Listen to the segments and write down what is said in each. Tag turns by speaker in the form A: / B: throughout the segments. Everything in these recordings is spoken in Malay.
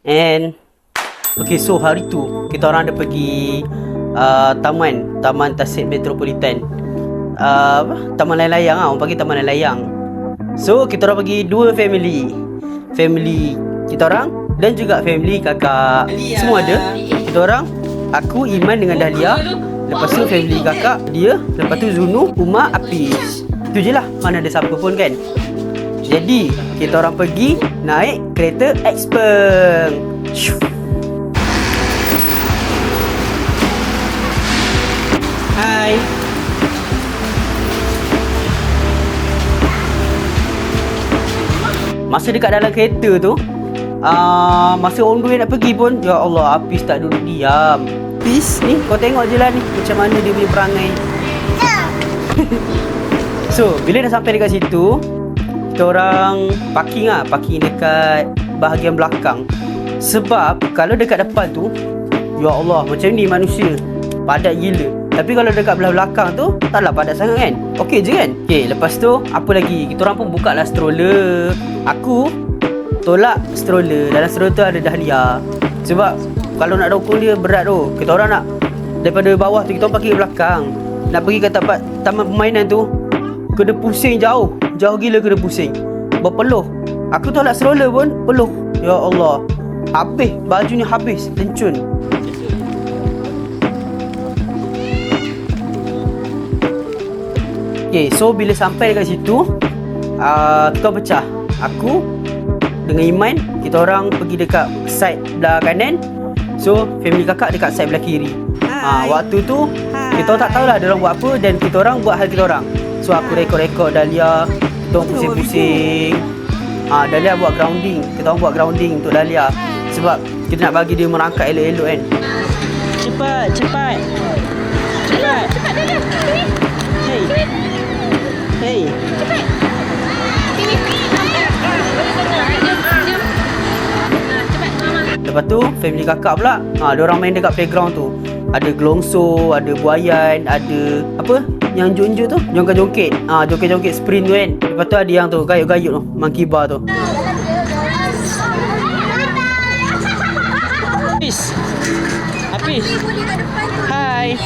A: And okay, so hari tu kita orang ada pergi Taman Tasik Metropolitan. Taman layang-layang orang panggil taman layang-layang. So kita orang pergi dua family kita orang dan juga family kakak. Semua ada. Kita orang, aku, Iman dengan Dahlia. Lepas tu family kakak dia. Lepas tu Zunu, Uma, Apis. Itu je lah, mana ada siapa pun kan. Jadi kita orang pergi naik kereta Xpeng. Hai. Masa dekat dalam kereta tu, masa on the way nak pergi pun, ya Allah, Apis tak duduk diam. Apis ni, kau tengok je lah ni macam mana dia punya perangai. So bila dah sampai dekat situ, kita orang parking dekat bahagian belakang. Sebab kalau dekat depan tu, ya Allah, macam ni manusia padat gila. Tapi kalau dekat belah belakang tu, taklah padat sangat kan. Okey je kan. Okay, lepas tu apa lagi, kita orang pun buka lah stroller. Aku tolak stroller. Dalam stroller tu ada Dahlia. Sebab kalau nak dokong dia berat tu. Kita orang nak daripada bawah tu, kita orang parking belakang. Nak pergi ke tempat taman permainan tu, kena pusing jauh gila, kena pusing berpeluh. Aku tolak stroller pun peluh. Ya Allah, habis bajunya, habis lencun. Okay, so bila sampai dekat situ, kita pecah. Aku dengan Iman, kita orang pergi dekat side belah kanan. So family kakak dekat side belah kiri. Waktu tu kita orang tak tahulah dia orang buat apa, dan kita orang buat hal kita orang. So aku rekod Dahlia, kita orang pusing-pusing. Dahlia buat grounding. Kita orang buat grounding untuk Dahlia. Sebab kita nak bagi dia merangkak elok-elok kan. Cepat
B: Dahlia.
A: Hey.
B: Cepat. Sini. Jom. Cepat mama.
A: Lepas tu family kakak pula, dia orang main dekat playground tu. Ada gelongso, ada buayan, ada apa yang jonjo tu, jongkat-jongket. Jongket-jongket sprint tu kan. Lepas tu ada yang tu gayut-gayut tu, monkey bar tu. Apis. Hai.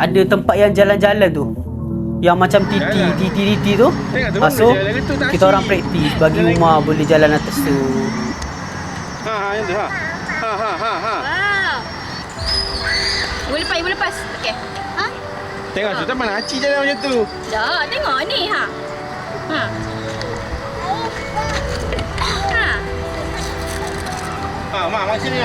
A: Ada tempat yang jalan-jalan tu, yang macam titi tu. So kita orang praktis bagi rumah boleh jalan atas tu.
C: Yang tu
B: Wow. Boleh lepas. Okey.
C: Tengok tu, mana Aci jalan macam tu.
B: Dah, tengok ni
C: Mak, mari sini.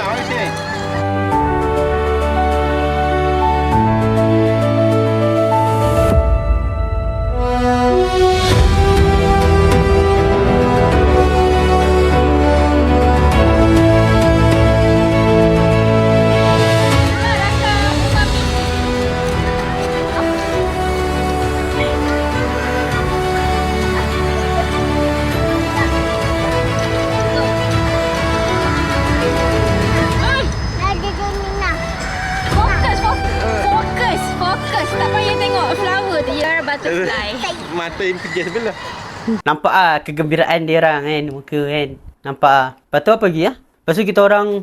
B: Fokus. Tak payah tengok flower tu. You're a butterfly.
C: Mata yang kerja sebelah.
A: Nampak kegembiraan dia orang kan, muka kan. Nampak Lepas tu apa lagi Lepas tu kita orang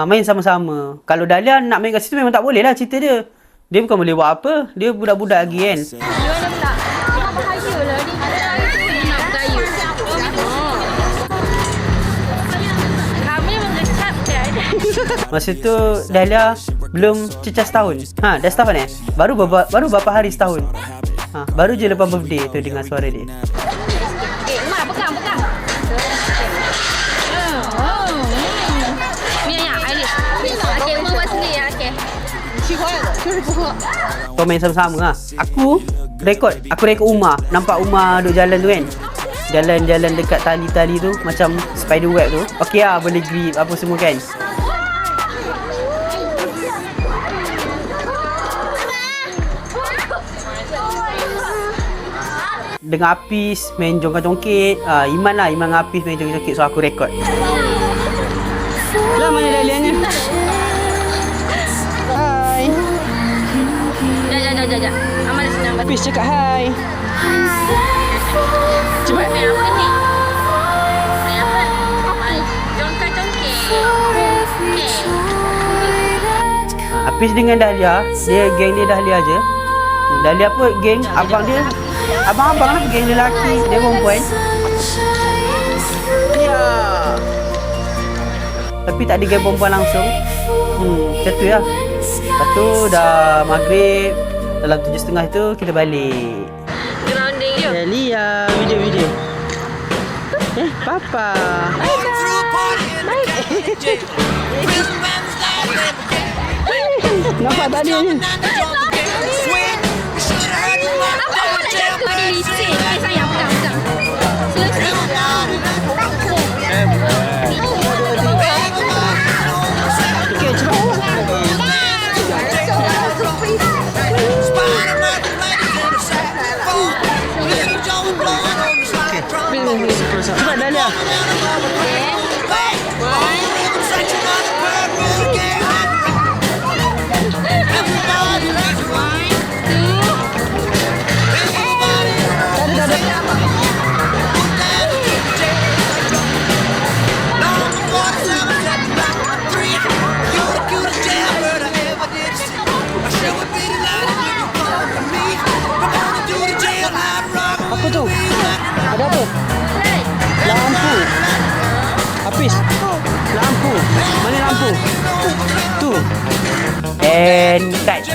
A: main sama-sama. Kalau Dahlia nak main kat situ memang tak boleh lah cerita dia. Dia bukan boleh buat apa. Dia budak-budak lagi kan.
B: You ada tak? Bahaya lah ni. Nak bergayut. Kami mendekat je.
A: Masa tu Dahlia belum cecah setahun. Dah setahun Baru berapa hari setahun. Baru je lepas birthday tu dengar suara dia.
B: Mak pegang. Ni ya, Ailis. Okey, Uma buat sendiri ya. Okey.
A: Kau main sama-sama Aku rekod Uma. Nampak Uma duk jalan tu kan. Jalan-jalan dekat tali-tali tu macam spider web tu. Okey boleh grip apa semua kan. Dengan Apis main jongkat-jongket. Iman dengan Apis main jongkat-jongket. So aku rekod. Lah mana Dahlia ni? Hai.
B: Jap. Amal senang.
A: Apis cakap hai. Hafiz dengan Dahlia, geng dia Dahlia je. Dahlia apa geng abang dia. Abang-abang lah, geng lelaki, dia perempuan. Ya. Tapi tak ada geng perempuan langsung. Macam tu lah. Lepas tu dah maghrib, dalam 7.30 tu kita balik.
B: Grounding dia.
A: Dahlia, video. Papa. Nampak tak dia ni?
B: Abang pun nak jaga dia licin. Sayang, pegang.
A: Okey, cepat. Cepat Dahlia. Apa tu? Ada apa? Lampu. Hafiz. Lampu. Mana lampu? Tu. And cut.